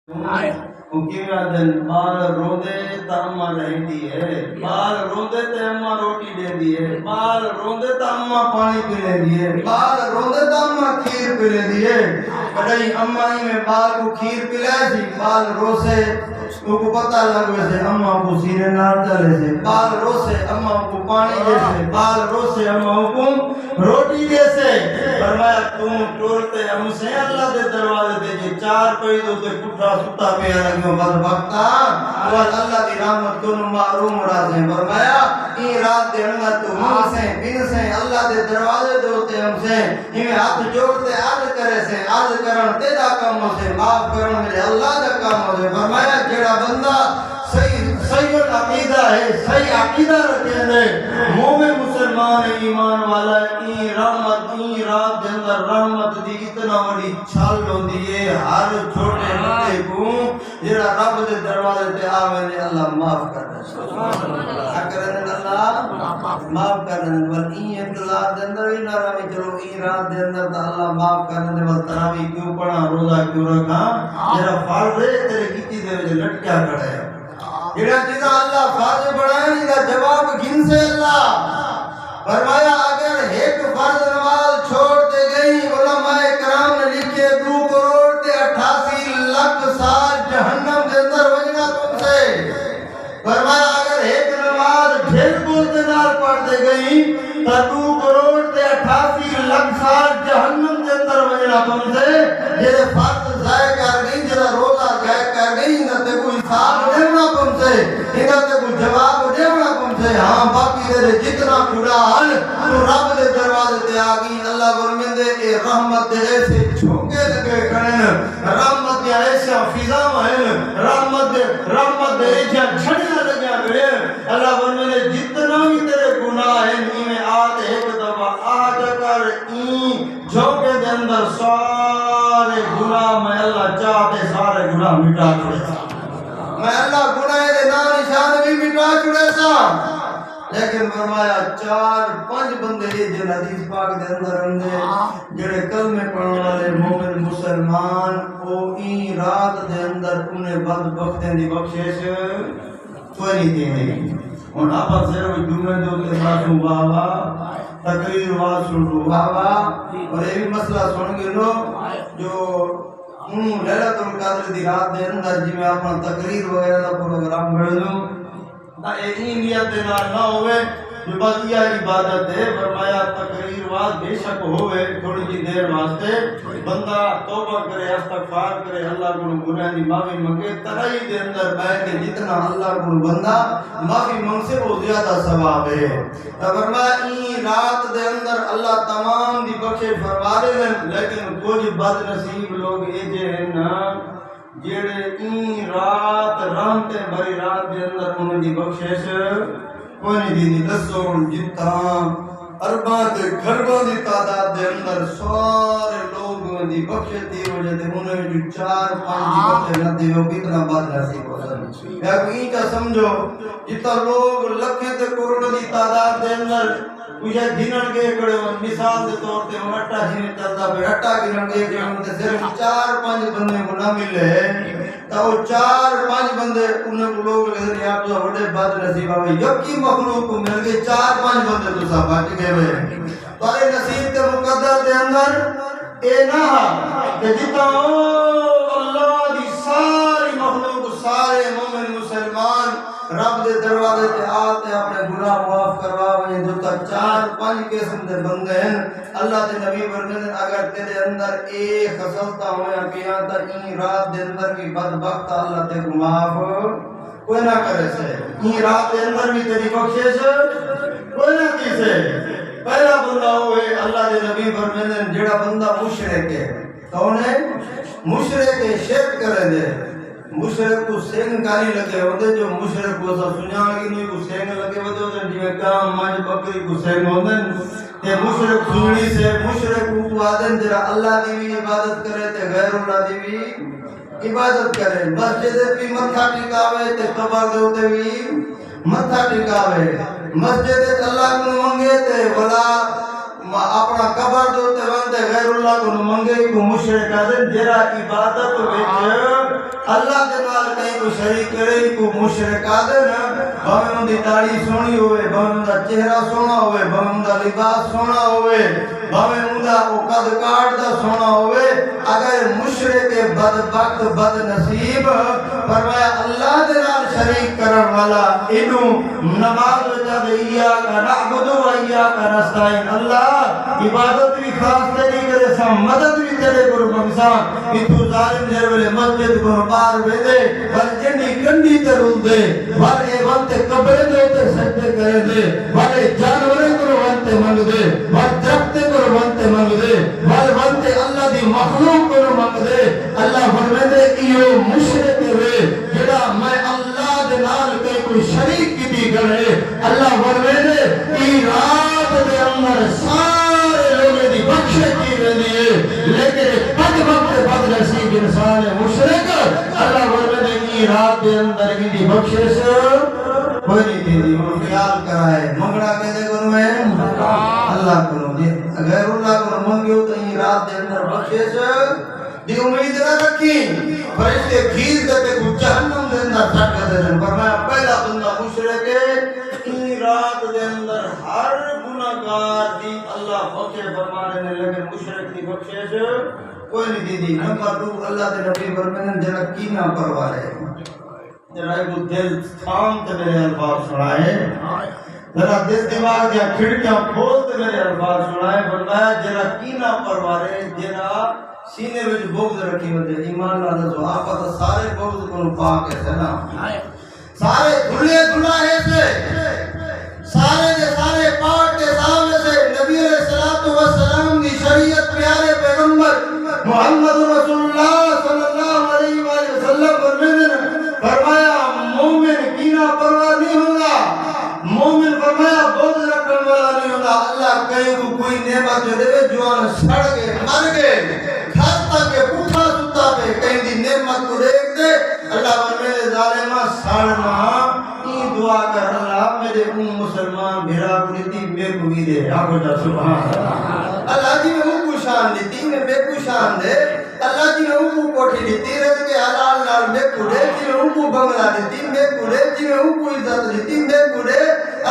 بال روندے تا اماں رہندی ہے، بال روندے تے اماں روٹی دیندی ہے، بال روندے تا اماں پانی پی لیندی ہے، بال روندے تا اماں کھیر پی لیندی ہے۔ کڈائی اماں میں بال کو کھیر پلائے سی، بال روسے کو پتہ لگ ویسے اماں کو سینے نال چلے سے، بال روسے اماں کو پانی دے سے، بال روسے اماں کو روٹی دے سے۔ فرمایا تم ٹورتے ہم سے اللہ دے دروازے دے جی چار پیدو تے پٹھا ستا پیا لگیوں بدبختہ وہ اللہ دی رحمت کو معروم رازیں۔ فرمایا این رات دے اندر تو ہم سے بن سے اللہ دے دروازے دوتے ہم سے ہمیں ہاتھ جوڑتے عرض کرے سے، عرض کرن تیرا کام ہو سے، معاف کرن میرے اللہ دا کام ہو سے۔ فرمایا جڑا بندہ صحیح عقیدہ ہے، صحیح عقیدہ رکھے دے مومن مسلمان ایمان والا این رحمت این رات دے اندر رحمت دی اتنا بڑی چھال ہوندی ہے ہر چھوٹے بندے کو جڑا رب دے دروازے تے آوے نے اللہ معاف کر دے۔ کرنے اللہ معاف کر دے ول این انتظار دے اندر ہی نہ رہے چلو این رات دے اندر تے اللہ معاف کر دے ول تراوی کیوں پڑھا روزہ کیوں رکھا جڑا فرض ہے تیرے کیتی دے وچ لٹکیا کھڑا ہے۔ جڑا چیزاں اللہ فرض بنائے ان کا جواب گن سے اللہ۔ فرمایا اگر ایک فرض نماز چھوڑ دے گئی علماء کرام نے لکھے 2 کروڑ تے 88 لاکھ سال جہنم کے اندر وجنا تم سے۔ فرمایا اگر ایک نماز بالکل دے نال پڑھ دے گئی تو 2 کروڑ تے 88 لاکھ سال جہنم کے اندر وجنا تم سے۔ جڑے فرض ضائع کر گئی جڑا روزہ ضائع کر گئی انہاں تے کوئی حساب دینا تم سے، انہاں تے کوئی جواب دینا تم سے۔ ہاں باقی تیرے جتنا قرآن تو رب دے دروازے تے آ گئی اللہ فرمیندے اے رحمت دے ایسے چھوکے لگے کھڑے رحمت دے ایسے فضاواں ہیں رحمت دے ایسے چھڑیاں لگیا کھڑے اللہ فرمیندے جتنا بھی تیرے گناہ ہیں انہیں آتے ایک دفعہ آ جا کر این جھوکے دے اندر سارے گناہ میں اللہ چاہتے سارے گناہ مٹا چھوڑے سا، میں اللہ گناہ دے نام نشان بھی مٹا چھوڑے سا۔ لیکن فرمایا 4-5 بندے جن حدیث پاک دے اندر اندے جڑے کلمے پڑھنے والے مومن مسلمان او این رات دے اندر انہیں بدبختیں دی بخشش کوئی نہیں دی۔ اور آپ صرف جمعے دو کے بعد بابا تقریر واز سن لو بابا اور یہ بھی مسئلہ سن گے لو جو لیلۃ القدر دی رات دے اندر جی میں اپنا تقریر وغیرہ دا پروگرام بڑھ لوں تا این نیت نہ ہوئے جو بس یہ عبادت ہے۔ فرمایا تقریر واز بے شک ہوئے تھوڑی جی دیر واسطے بندہ توبہ کرے استغفار کرے اللہ کو گناہ دی معافی مانگے ترائی دے اندر بیٹھ کے جتنا اللہ کو بندہ معافی مانگ سے وہ زیادہ ثواب ہے۔ فرمایا این رات دے اندر اللہ تمام دی بخشش فرما دے لیکن کچھ بد نصیب لوگ ایجے ہیں نا جڑے این رات رحمتیں بھری رات دے اندر انہیں دی بخشش کوئی نہیں دی۔ دسو جتنا ارباں تے گھرباں دی تعداد دے اندر سارے لوگ دی بخشش دی وجہ دے انہیں جو 4-5 دی بخشش نہ دی وہ کتنا بد نصیب ہو سکتے۔ یا کوئی کا سمجھو جتنا لوگ لکھیں تے کروڑوں دی تعداد دے اندر کچھ گنن کے کڑے ہوں مثال دے طور تے ہم اٹھا جنہیں چلتا پہ اٹھا گنن کے کڑے ہوں تے صرف 4-5 بندے کو نہ ملے تو وہ 4-5 بندے انہیں کو لوگ لگے آپ تو بڑے بد نصیب آئے یکی مخلوق کو مل گئے 4-5 بندے تو سب بچ گئے ہوئے تو اے نصیب تے مقدر دے اندر اے نہ کہ جتا اللہ دی ساری مخلوق سارے مومن مسلمان رب دے دروازے تے آتے اپنے گناہ معاف کرواویں جو تک 4-5 قسم دے بندے ہیں اللہ دے نبی فرماتے اگر تیرے اندر ایک خصلتا ہویا کیا تا این رات دے اندر بھی بدبخت اللہ تے کو معاف کوئی نہ کرے سے این رات دے اندر بھی تیری بخشش کوئی نہ کی سے۔ پہلا بندہ ہوئے اللہ دے نبی فرماتے جڑا بندہ مشرک ہے کون ہے مشرک ہے شرک کرے دے مشرک کو سینگ کاری لگے ہوتے جو مشرک کو سب سنیان کی نہیں کو سینگ لگے ہوتے جو کام مانج بکری کو سینگ ہوتے تے مشرک سنی سے مشرک کو آدن جرا اللہ دی بھی عبادت کرے تے غیر اللہ دی بھی عبادت کرے مسجد بھی متھا ٹکاوے تے قبر دے ہوتے بھی متھا ٹکاوے مسجد اللہ کو منگے تے ولا اپنا قبر دوتے وندے غیر اللہ کو منگے کو مشرک آدن جرا عبادت وچ اللہ دے نال کہیں کو شریک کرے کو مشرک آدن بھاویں ان دی داڑھی سونی ہوئے بھاویں ان دا چہرہ سونا ہوئے بھاویں ان دا لباس سونا ہوئے بھاویں ان دا قد کاٹ دا سونا ہوئے اگر مشرک بدبخت بد نصیب فرمایا اللہ دے نال شریک کرن والا اینو نماز وچ ایاک نعبد و ایاک نستعین اللہ عبادت بھی خاص تیری کرے سا مدد بھی تیرے کو منگسان اتو ظالم جر ویلے مسجد کو بار ویدے ور جنی کنڈی تے رول دے ور اے وانتے قبرے دے تے سجدے کرے دے ور اے جانورے کو وانتے منگ دے ور درختے کو وانتے منگ دے ور وانتے اللہ دی مخلوق کو منگ دے اللہ فرمائے دے ایو مشرک وے جڑا میں اللہ دے نال کئی کوئی شریک کی بھی کرے اللہ فرمائے دے ای رات دے اندر سارے لوگے دی بخشش کی رہی ہے لیکن بد نصیب انسان مشرک اللہ فرمائے دے ای رات دے اندر کی بخشش کوئی نہیں دی وہ خیال کرائے منگڑا کہتے کروں میں اللہ کروں جی غیر اللہ کو منگیو تو ای رات دے اندر بخشش دی امید نہ رکھی فرشتے کھیر دیتے کو جہنم دے اندر سٹ کر دے فرمایا پہلا بندہ مشرک ہے ای رات دے اندر ہر گناہگار دی اللہ بخشے فرمانے نے لیکن مشرک دی بخشش کوئی نہیں دی نمبر 2 اللہ دے نبی فرمانے جڑا کینا پرواہ ہے جڑا کو دل تھام تے میرے الفاظ سنائے ذرا دل دماغ یا کھڑکیاں کھول تے میرے الفاظ سنائے فرمایا جڑا کینا پرواہ ہے جڑا سینے وچ بغض رکھی ہوندے ایمان نال جو آپ تو سارے بغض کو پاک ہے نا سارے دھلے دھلاہے سے سارے دے سارے پاک کے سامنے سے نبی علیہ الصلوۃ والسلام کی شریعت پیارے پیغمبر محمد رسول اللہ صلی اللہ علیہ وآلہ وسلم فرمایا مومن کینا پرواہ نہیں ہوگا مومن فرمایا بغض رکھنے والا نہیں ہوگا اللہ کہیں کو کوئی نعمت جو دے جوان سڑ گئے مر گئے کھاتا کے پوٹھا ستا پہ کہیں دی نعمت کو دیکھ دے اللہ میرے ظالمہ ساڑنا این دعا کر اللہ میرے مسلمان بھیرا کو دیتی میں کو بھی دے آگو جا سبحان اللہ جی میں کو شان دیتی میں کو شان دے اللہ جی میں کو کوٹھی دیتی رہ کے حلال نال میں کو دے جی میں کو بنگلہ دیتی میں کو دے جی میں کو عزت دیتی میں کو دے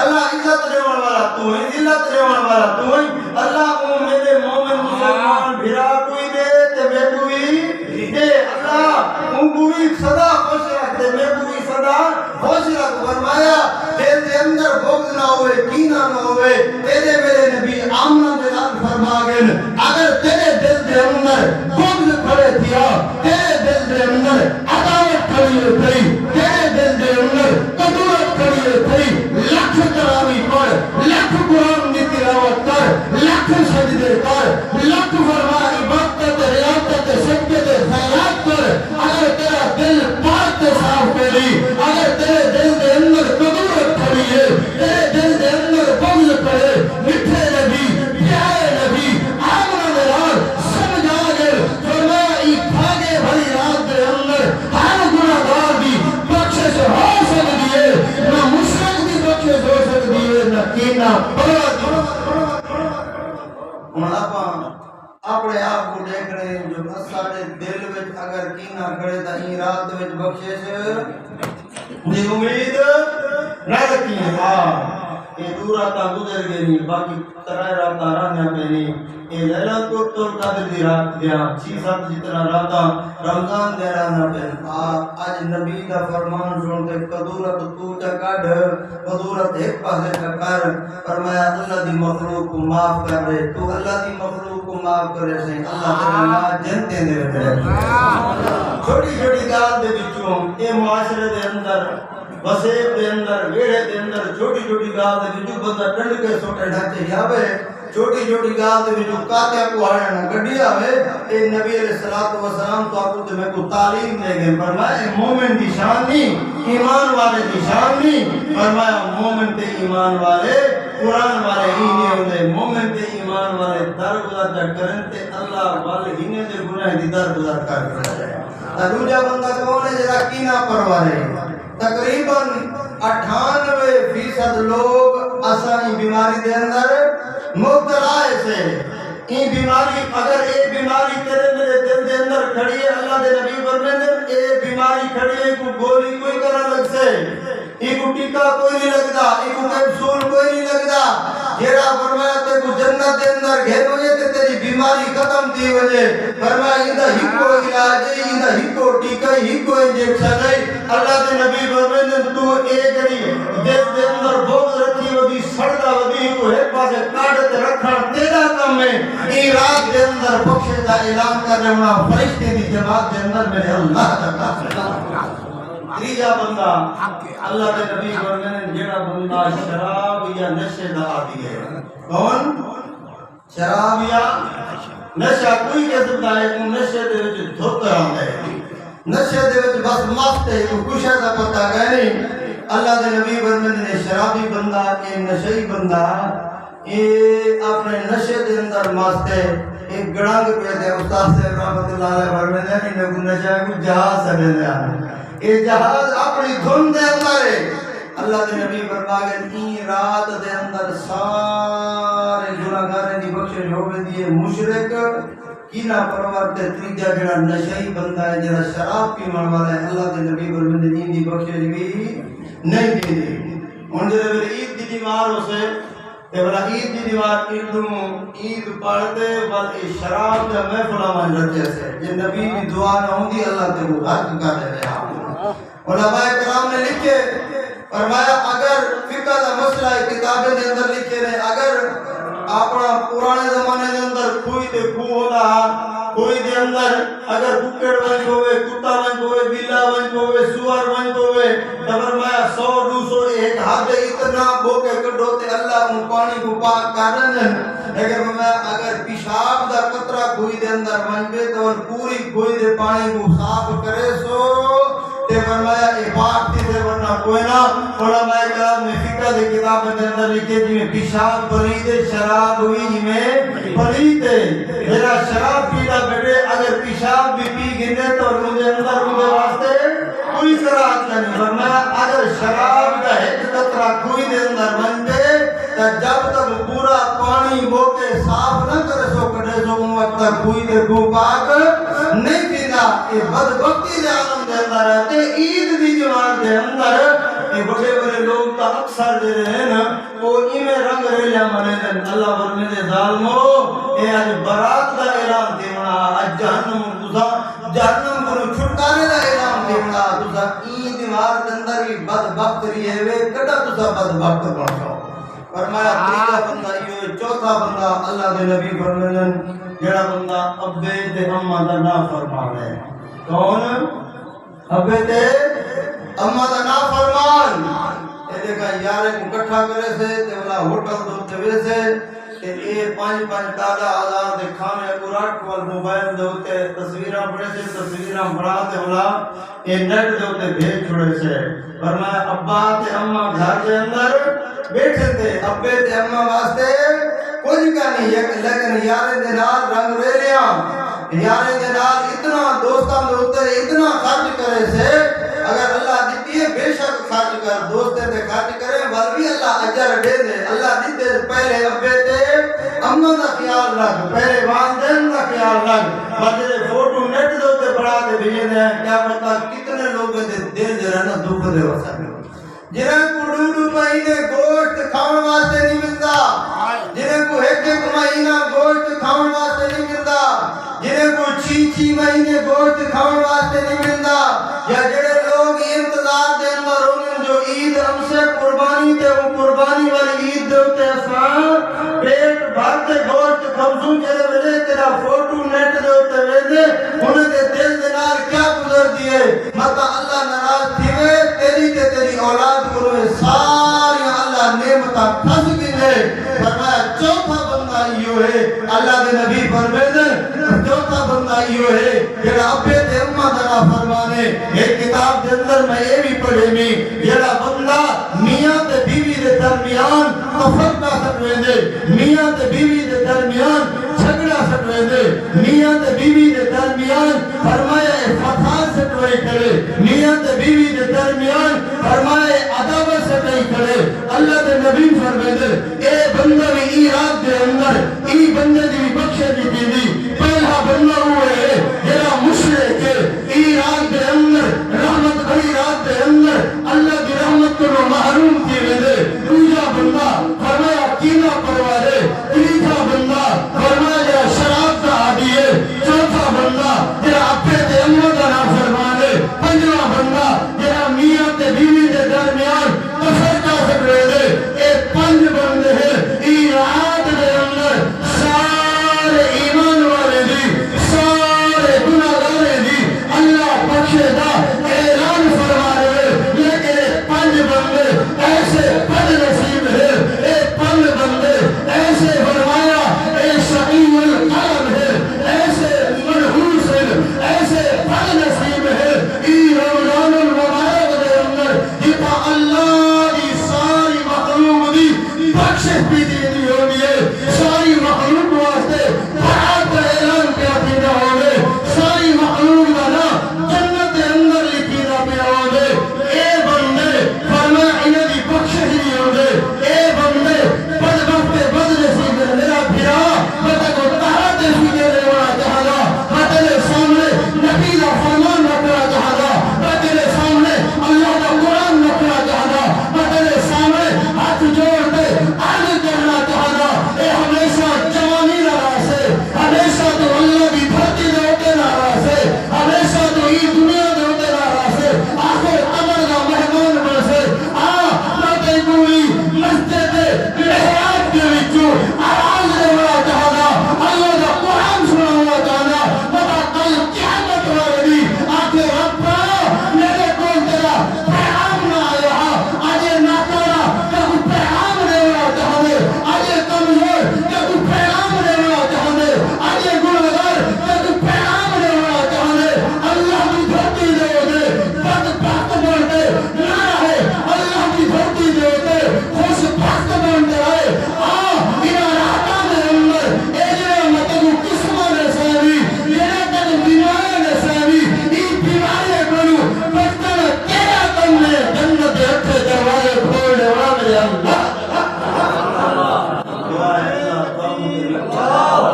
اللہ عزت دیوان والا تو ہے ذلت دیوان والا تو ہے اللہ میرے مومن مسلمان بھیرا کوئی دے تے میں کوئی دے اللہ ان کوئی صدا خوش رکھتے میں کوئی صدا خوش رکھ فرمایا دل دے اندر بغض نہ ہوئے کینہ نہ ہوئے تیرے میرے نبی آمنہ دے نال فرما گئے اگر تیرے دل دے اندر بغض کھڑے تھیا تیرے دل دے اندر عداوت کھڑی تھی تیرے دل دے اندر قدورت کھڑی تھی لکھ تراوی پڑھ لکھ قرآن کی تلاوت کر لکھ سجدے کر لکھ فرما عبادت ریاضت سجدے خیرات کر اگر تیرا دل پاک صاف کری اگر تیرے دل دے اندر قدورت کھڑی ہے تیرے دل دے اندر بغض کرے میٹھے نبی پیارے نبی آمنہ دے نال سمجھا گئے فرمایا ای بھاگے بھلی رات دے اندر ہر گناہگار دی بخشش ہو سکتی ہے نہ مشرک دی بخشش ہو سکتی ہے نہ کینا پرواہ اپنے آپ کو دیکھ رہے ہیں جو سارے دل وچ اگر کینا کھڑے تا این رات وچ بخشش دی امید نہ رکھی ہے یہ دو راتاں گزر گئی باقی ترائے راتاں رہنے پہ نہیں یہ لیلۃ القدر دی رات دیا 6-7 جتنا راتاں رمضان دے رہنا پہ آج نبی دا فرمان سنتے قدورت تو چا کڈ قدورت ایک پاسے چا کر فرمایا اللہ دی مخلوق کو معاف کر رہے تو اللہ دی مخلوق کو معاف کرے سے اللہ تعالی نا جنتے دے رہے چھوٹی چھوٹی گال دے وچوں اے معاشرے دے اندر وسیب دے اندر ویڑے دے اندر چھوٹی چھوٹی گال دے وچوں بندہ ڈنڈ کے سوٹے ڈھانچے جاوے چھوٹی چھوٹی گال دے وچوں کاتیا کو آیا نہ گڈی آوے اے نبی علیہ الصلوۃ والسلام تو آپ تے میں کو تعلیم دے گئے فرمایا مومن دی شان نہیں ایمان والے دی شان نہیں فرمایا مومن تے ایمان والے قرآن والے ہی نہیں ہوندے مومن تے ایمان والے درگزر کرن تے اللہ والے ہی نے دے گناہ دی درگزر کر دوجا بندہ کون ہے جڑا کینا پرواہ ہے تقریباً 98% لوگ اساں بیماری دے اندر مبتلا سے این بیماری اگر اے بیماری تیرے میرے دل دے اندر کھڑی ہے اللہ دے نبی فرماتے اے بیماری کھڑی ہے کو گولی کوئی کرا لگ سے ای کو ٹیکا کوئی نہیں لگدا ای کو کیپسول کوئی نہیں لگدا جیڑا فرمایا تے کو جنت دے اندر گھر ہوئے تے تیری بیماری ختم تھی وجے فرمایا ایندا ہکو علاج ہے ایندا ہکو ٹیکا ہکو انجیکشن ہے اللہ دے نبی فرماتے تو اے جڑی دل دے اندر بغض رکھی ودی سڑدا ودی کو ایک پاسے کاٹ تے رکھن تیرا کم ہے ای رات دے اندر بخشش دا اعلان کرنے والا فرشتے دی جماعت دے اندر میرے اللہ تعالی تیجا بندہ اللہ کے نبی فرماتے جیڑا بندہ شراب یا نشے دا عادی ہے کون شراب یا نشہ کوئی قسم دا ہے کو نشے دے وچ دھوکا آندا ہے نشے دے وچ بس مست ہے کو کچھ دا پتہ ہے نہیں اللہ کے نبی فرماتے شرابی بندہ اے نشئی بندہ اے اپنے نشے دے اندر مست ہے ایک گڑانگ پہ دے استاد سے رحمت اللہ علیہ فرماتے ہیں انہیں کو نشہ کو جہاز سڑے دے اے جہاز اپنی دھن دے اندر ہے اللہ دے نبی فرماتے ہیں رات دے اندر سارے گناہگاریں دی بخشش ہوے دی مشرک کینا پرور تے تیجا جڑا نشئی بندہ ہے جڑا شراب پیون والا ہے اللہ دے نبی فرماتے ہیں دی بخشش بھی نہیں دی ہن جے عید دی دیوار ہو سے تے بلا عید دی دیوار عید پڑھتے بل شراب تے محفل من رکھے سے جے نبی دی دعا نہ ہوندی اللہ تے وہ حق کر دے علماء کرام نے لکھے فرمایا اگر فقہ دا مسئلہ کتابیں دے اندر لکھے نے اگر اپنا پرانے زمانے دے اندر کوئی تے خو ہوتا کوئی دے اندر اگر ککڑ ونج ہوئے کتا ونج ہوئے بلا ونج ہوئے سور ونج ہوئے تو فرمایا 100 200 ایک حد اتنا بوکے کڈو تے اللہ ان پانی کو پاک کرن اگر فرمایا اگر پیشاب دا قطرہ کوئی دے اندر ونج پے تو پوری کوئی دے پانی کو صاف کرے سو تے فرمایا اے پاک تھی سے ورنہ کوئی نہ علماء کرام نے فقہ دے کتاب دے اندر لکھے جی میں پیشاب پلید شراب ہوئی جی میں پلید میرا شراب پیدا بیٹے اگر پیشاب بھی پی گنے تو مجھے اندر مجھے واسطے کوئی شراب نہیں فرمایا اگر شراب کا ایک قطرہ کوئی دے اندر بنتے تو جب تک پورا پانی بو کے صاف نہ کرے سو کٹے سو وقت تک کوئی دے کو پاک نہیں پیدا یہ بدبختی دے عالم دے اندر ہے عید دی جوان دے اندر یہ بڑے بڑے لوگ تا اکثر دے رہے ہیں وہ ایمیں رنگ ریلیا منے دن اللہ ورمے دے ظالمو اے آج برات دا اعلان دیونا آج جہنم کو چھٹکانے دا اعلان دیونا تُسا عید مار دے اندر ہی بدبخت رہی ہے وے کٹا تُسا بدبخت پڑھا فرمایا تیجا بندہ یہ چوتھا بندہ اللہ دے نبی فرمائن جڑا بندہ ابے تے اماں دا نا فرمان ہے کون ابے تے اماں دا نا فرمان اے دیکھا یارے کو کٹھا کرے سے تے والا ہوٹل دو تے ویسے تے اے 5,000 دے کھانے کو رات کو موبائل دے تے تصویراں بڑے سے تصویراں بڑا تے والا اے نیٹ دے تے بھیج چھوڑے سے فرمایا ابا تے اماں گھر دے اندر بیٹھے تھے ابے تے اماں واسطے کچھ کا نہیں لیکن یارے دے نال رنگ ریلیاں یارے دے نال اتنا دوستاں دے اوتے اتنا خرچ کرے سے اگر اللہ دیتی ہے بے شک خرچ کر دوستے تے خرچ کرے بل بھی اللہ اجر دے دے اللہ دیتے پہلے ابے تے اماں دا خیال رکھ پہلے والدین دا خیال رکھ بجے فوٹو نیٹ دے اوتے بڑا دے بھیجے دے کیا پتہ کتنے لوگ دے دل دے رہنا دکھ دے ہو سکے جنہیں کو 2 مہینے گوشت کھاؤن واسطے نہیں ملتا جنہیں کو 1 مہینہ گوشت کھاؤن واسطے نہیں ملتا جنہیں کو 6 مہینے گوشت کھاؤن واسطے نہیں ملتا یا جڑے لوگ انتظار دے اندر ہونے جو عید ہم سے قربانی تے وہ قربانی والی عید دے ہوتے ہیں پیٹ بھرتے گوشت کھمسوں جڑے ملے تیرا فوٹو نیٹ دے ہوتے ویدے انہیں دے دل دے نال کیا گزر دیئے مطلب اللہ ناراض تھیوے تیری تے تیری اولاد کرو ساری اللہ نعمتہ پھنس گئے فرمایا چوتھا بندہ یہ ہے اللہ دے نبی فرمائے چوتھا بندہ یہ ہے جڑا ابے تے اماں دا فرمانے ایک کتاب دے اندر میں یہ بھی پڑھے میں جڑا بندہ میاں تے بیوی دے درمیان تفرقہ سٹوے دے میاں تے بیوی دے درمیان جھگڑا سٹوے دے میاں تے بیوی دے درمیان فرمایا فتح سے ٹوئی کرے میاں تے بیوی دے درمیان فرمایا عداوت سے ٹوئی کرے اللہ دے نبی فرمائے اے بندہ بھی ای رات دے اندر ای بندے دی بخشے دی پہلا بندہ ہوئے جڑا مشرک ای رات دے اندر